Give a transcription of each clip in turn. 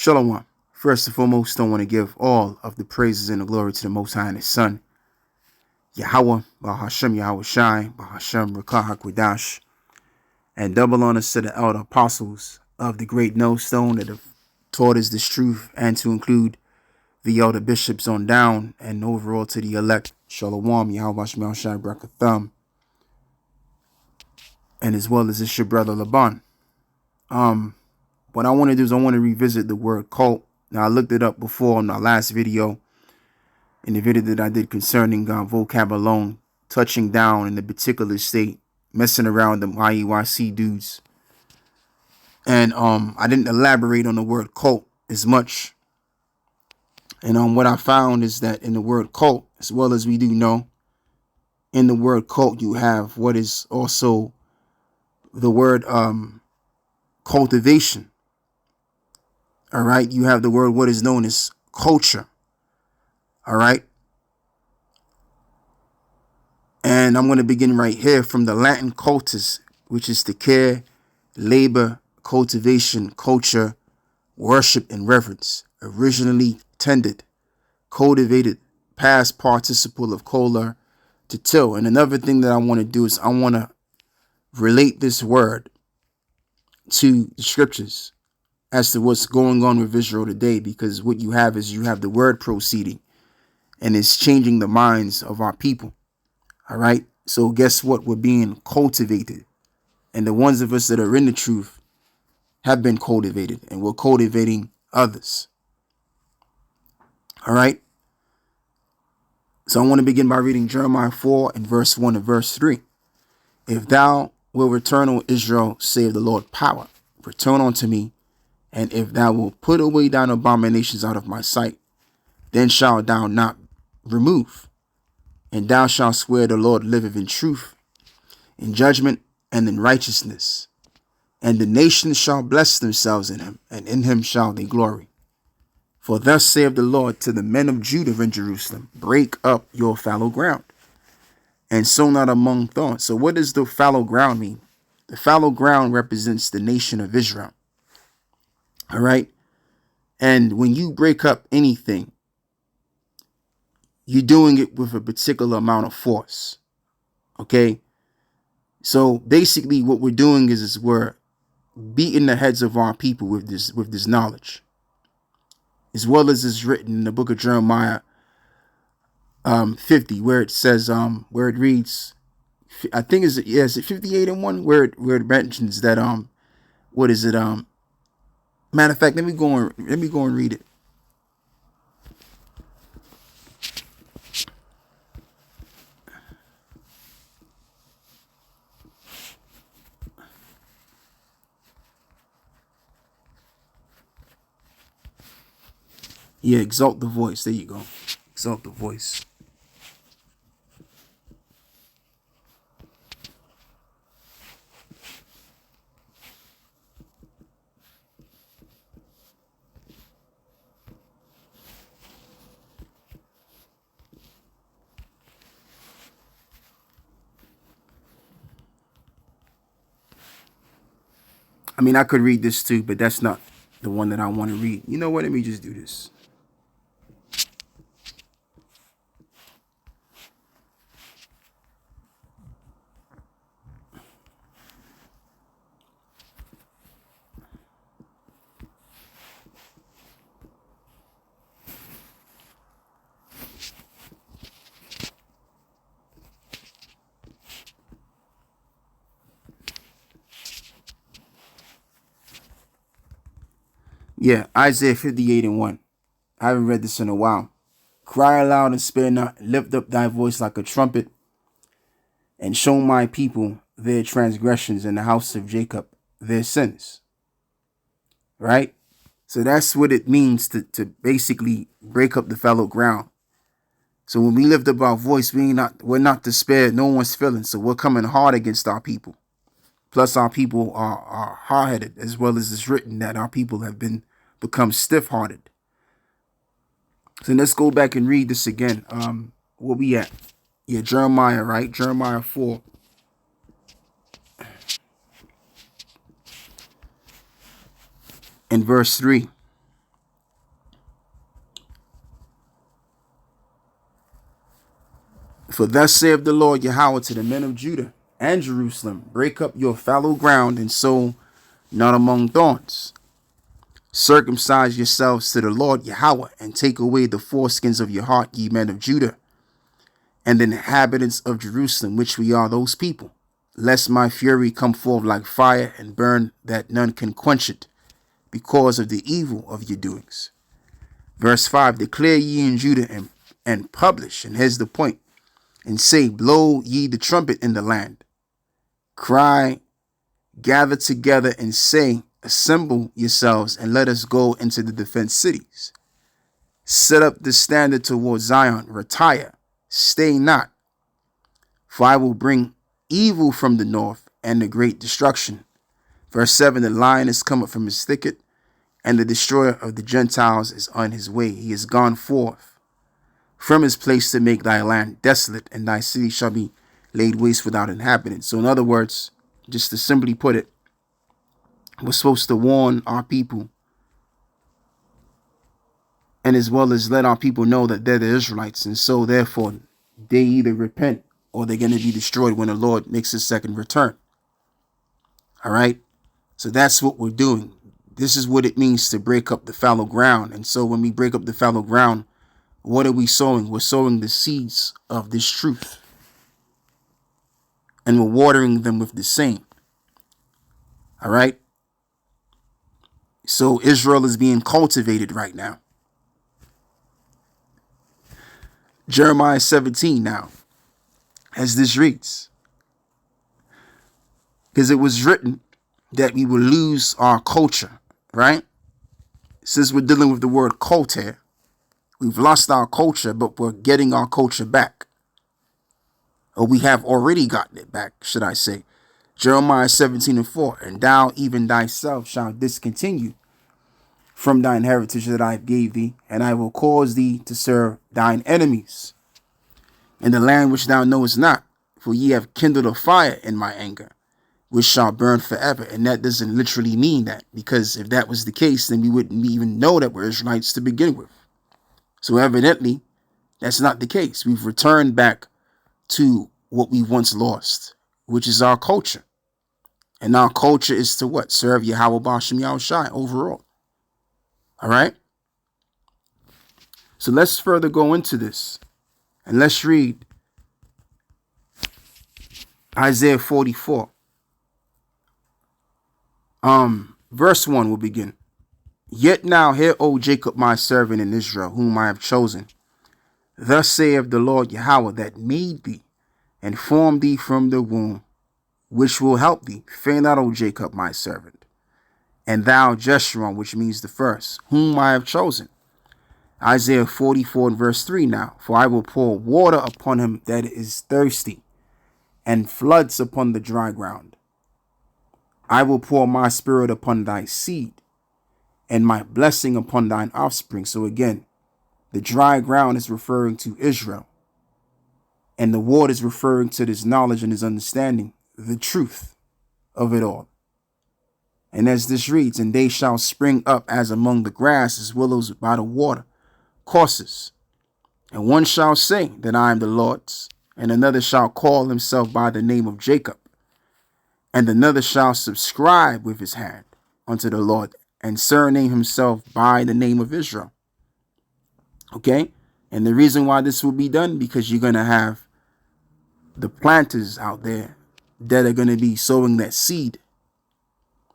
Shalom. First and foremost, I want to give all of the praises and the glory to the Most High and His Son, Yahweh, Bahashem Yahweh Shai, Bahashem Rakah HaKodash, and double honors to the elder apostles of the great millstone that have taught us this truth, and to include the elder bishops on down, and overall to the elect. Shalom, Yahweh Shai Shai Brakatham, and as well as this your brother Laban. What I want to do is I want to revisit the word cult. Now, I looked it up before in my last video, in the video that I did concerning vocab alone, touching down in a particular state, messing around them IEYC dudes. And I didn't elaborate on the word cult as much. And what I found is that in the word cult, as well as we do know, in the word cult, you have what is also the word cultivation. All right, you have the word what is known as culture. All right. And I'm going to begin right here from the Latin cultus, which is the care, labor, cultivation, culture, worship, and reverence. Originally tended, cultivated, past participle of cola, to till. And another thing that I want to do is I want to relate this word to the scriptures as to what's going on with Israel today, because what you have is you have the word proceeding and it's changing the minds of our people. All right. So guess what? We're being cultivated, and the ones of us that are in the truth have been cultivated, and we're cultivating others. All right. So I want to begin by reading Jeremiah 4 and verse 1 and verse 3. If thou wilt return, O Israel, save the Lord power, return unto me. And if thou wilt put away thine abominations out of my sight, then shalt thou not remove. And thou shalt swear the Lord liveth in truth, in judgment, and in righteousness. And the nations shall bless themselves in him, and in him shall they glory. For thus saith the Lord to the men of Judah and Jerusalem, break up your fallow ground, and sow not among thorns. So what does the fallow ground mean? The fallow ground represents the nation of Israel. All right. And when you break up anything, you're doing it with a particular amount of force. Okay. So basically what we're doing is we're beating the heads of our people with this knowledge, as well as is written in the book of Jeremiah 50, where it says, where it reads, I think is it 58 and 1, where it mentions that what is it? Matter of fact, let me go and read it. Yeah, exalt the voice. There you go. Exalt the voice. I mean, I could read this too, but that's not the one that I want to read. You know what? Let me just do this. Yeah, Isaiah 58 and 1. I haven't read this in a while. Cry aloud and spare not, lift up thy voice like a trumpet, and show my people their transgressions, and the house of Jacob their sins. Right? So that's what it means to basically break up the fallow ground. So when we lift up our voice, we're not despair, no one's feeling. So we're coming hard against our people. Plus our people are hard-headed, as well as it's written that our people have become stiff-hearted. So let's go back and read this again. Where we at? Yeah, Jeremiah, right? Jeremiah 4. And verse 3. For thus saith the Lord Yahweh to the men of Judah and Jerusalem, break up your fallow ground and sow not among thorns. Circumcise yourselves to the Lord Yahweh, and take away the foreskins of your heart, ye men of Judah, and the inhabitants of Jerusalem, which we are those people, lest my fury come forth like fire and burn that none can quench it, because of the evil of your doings. Verse 5, declare ye in Judah and publish, and here's the point, and say, blow ye the trumpet in the land. Cry, gather together, and say, assemble yourselves, and let us go into the defense cities. Set up the standard towards Zion, retire, stay not. For I will bring evil from the north and the great destruction. Verse 7, the lion is come up from his thicket, and the destroyer of the Gentiles is on his way. He is gone forth from his place to make thy land desolate, and thy city shall be laid waste without inhabitants. So in other words, just to simply put it, we're supposed to warn our people, and as well as let our people know that they're the Israelites, and so therefore they either repent or they're going to be destroyed when the Lord makes his second return. All right, so that's what we're doing. This is what it means to break up the fallow ground. And so when we break up the fallow ground, what are we sowing? We're sowing the seeds of this truth, and we're watering them with the same. All right, so Israel is being cultivated right now. Jeremiah 17 now, as this reads, because it was written that we will lose our culture, right? Since we're dealing with the word culture, we've lost our culture, but we're getting our culture back. Or we have already gotten it back, should I say. Jeremiah 17:4, and thou even thyself shalt discontinue from thine heritage that I gave thee, and I will cause thee to serve thine enemies in the land which thou knowest not, for ye have kindled a fire in my anger, which shall burn forever. And that doesn't literally mean that, because if that was the case, then we wouldn't even know that we're Israelites to begin with. So evidently, that's not the case. We've returned back to what we once lost, which is our culture. And our culture is to what? Serve Yahweh B'Shem Yahushai overall. All right? So let's further go into this. And let's read Isaiah 44. Verse 1 will begin. Yet now hear, O Jacob, my servant, in Israel, whom I have chosen. Thus saith the Lord Yahweh, that made thee and formed thee from the womb, which will help thee. Fear not, O Jacob, my servant, and thou Jeshurun, which means the first, whom I have chosen. Isaiah 44 and verse 3 now. For I will pour water upon him that is thirsty, and floods upon the dry ground. I will pour my spirit upon thy seed, and my blessing upon thine offspring. So again, the dry ground is referring to Israel, and the water is referring to this knowledge and his understanding, the truth of it all. And as this reads, and they shall spring up as among the grass, as willows by the water courses. And one shall say that I am the Lord's, and another shall call himself by the name of Jacob, and another shall subscribe with his hand unto the Lord, and surname himself by the name of Israel. Okay? And the reason why this will be done, because you're going to have the planters out there that are going to be sowing that seed,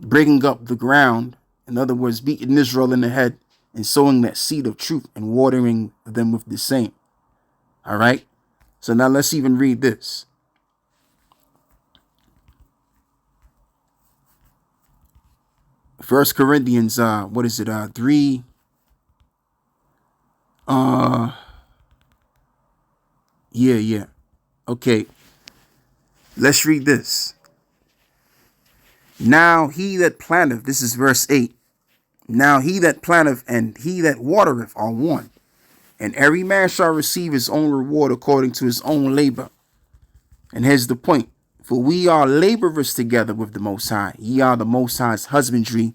breaking up the ground, in other words, beating Israel in the head, and sowing that seed of truth and watering them with the same. All right? So now let's even read this. First Corinthians, 3? Yeah. Okay. Let's read this. Now he that planteth, this is verse 8. Now he that planteth and he that watereth are one, and every man shall receive his own reward according to his own labor. And here's the point. For we are laborers together with the Most High. Ye are the Most High's husbandry,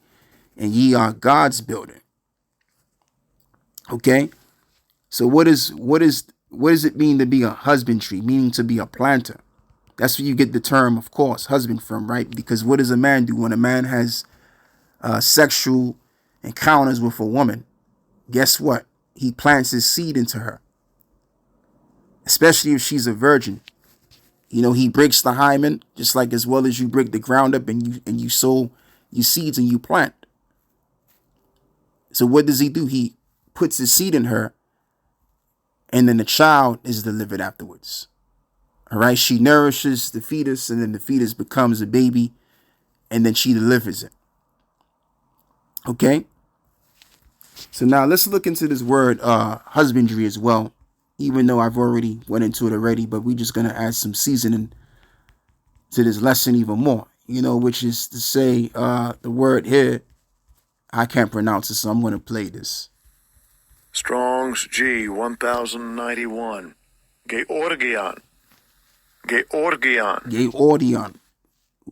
and ye are God's building. Okay? So what is what does it mean to be a husbandry? Meaning to be a planter. That's where you get the term, of course, husband from, right? Because what does a man do when a man has sexual encounters with a woman? Guess what? He plants his seed into her, especially if she's a virgin. You know, he breaks the hymen, just like as well as you break the ground up and you sow your seeds and you plant. So what does he do? He puts his seed in her, and then the child is delivered afterwards. All right, she nourishes the fetus, and then the fetus becomes a baby, and then she delivers it. Okay? So now let's look into this word husbandry as well, even though I've already went into it already, but we're just going to add some seasoning to this lesson even more, you know, which is to say the word here, I can't pronounce it, so I'm going to play this. Strong's G 1091. Georgian. Georgian,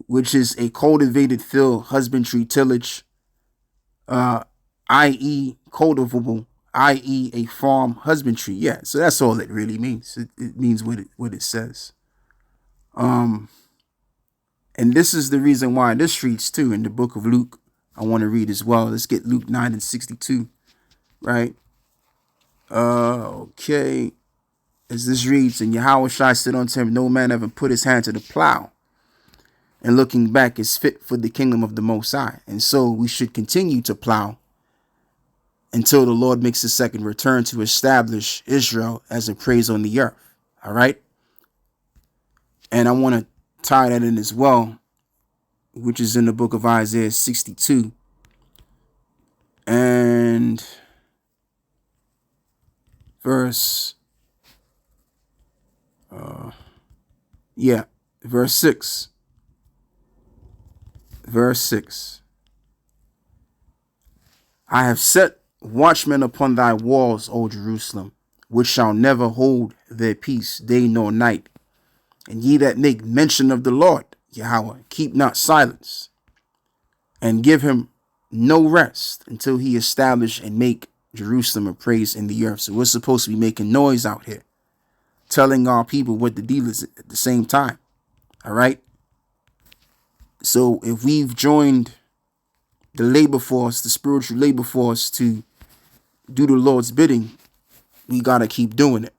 which is a cultivated field, husbandry, tillage, i.e. cultivable, i.e. a farm, husbandry. Yeah, so that's all it really means. It means what it says. And this is the reason why this reads too in the book of Luke. I want to read as well. Let's get Luke 9:62, right? Okay. As this reads, and Yahushua said unto him, no man ever put his hand to the plow, and looking back is fit for the kingdom of the Most High. And so we should continue to plow until the Lord makes a second return to establish Israel as a praise on the earth. All right. And I want to tie that in as well, which is in the book of Isaiah 62. And verse 6. Verse 6. I have set watchmen upon thy walls, O Jerusalem, which shall never hold their peace day nor night. And ye that make mention of the Lord, Yahweh, keep not silence, and give him no rest until he establish and make Jerusalem a praise in the earth. So we're supposed to be making noise out here, telling our people what the deal is at the same time. All right. So if we've joined the labor force, the spiritual labor force, to do the Lord's bidding, we got to keep doing it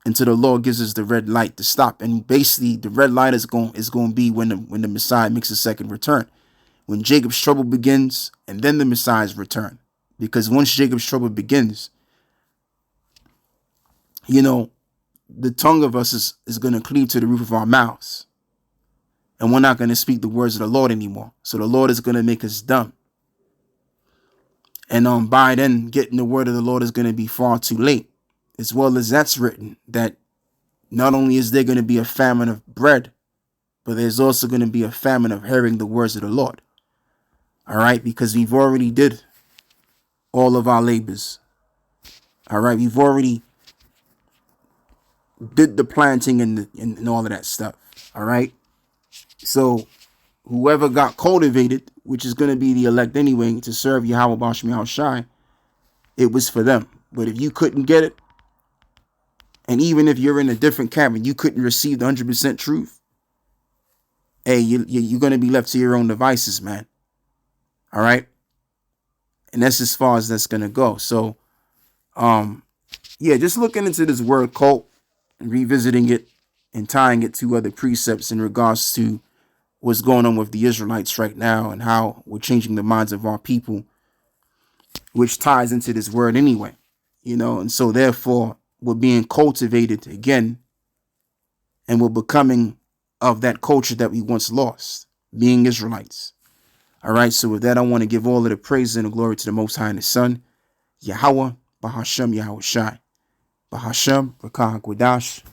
until the Lord gives us the red light to stop. And basically the red light is going to be when the Messiah makes a second return, when Jacob's trouble begins, and then the Messiah's return. Because once Jacob's trouble begins, you know, the tongue of us is going to cleave to the roof of our mouths. And we're not going to speak the words of the Lord anymore. So the Lord is going to make us dumb. And by then, getting the word of the Lord is going to be far too late. As well as that's written, that not only is there going to be a famine of bread, but there's also going to be a famine of hearing the words of the Lord. All right, because we've already did all of our labors. All right, we've already did the planting and all of that stuff. All right. So whoever got cultivated, which is going to be the elect anyway, to serve Yahweh Bashmi Al-Shai, it was for them. But if you couldn't get it, and even if you're in a different camp and you couldn't receive the 100% truth, hey, you're going to be left to your own devices, man. All right. And that's as far as that's going to go. So, yeah, just looking into this word cult and revisiting it and tying it to other precepts in regards to what's going on with the Israelites right now and how we're changing the minds of our people, which ties into this word anyway, you know. And so therefore we're being cultivated again, and we're becoming of that culture that we once lost, being Israelites. All right. So with that, I want to give all of the praise and the glory to the Most High and His Son, Yahweh, Bahashem, Yahweh Shai, Bahashem, Rakah Gwadash,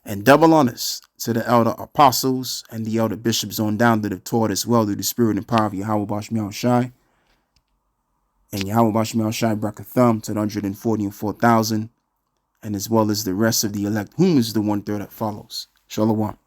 and double honors to the elder apostles and the elder bishops on down that have taught as well through the spirit and power of Yahweh Bashmi Al-Shai, and Yahweh Bashmi Al-Shai Brakathum to the 144,000, and as well as the rest of the elect, whom is the 1/3 that follows. Shalom.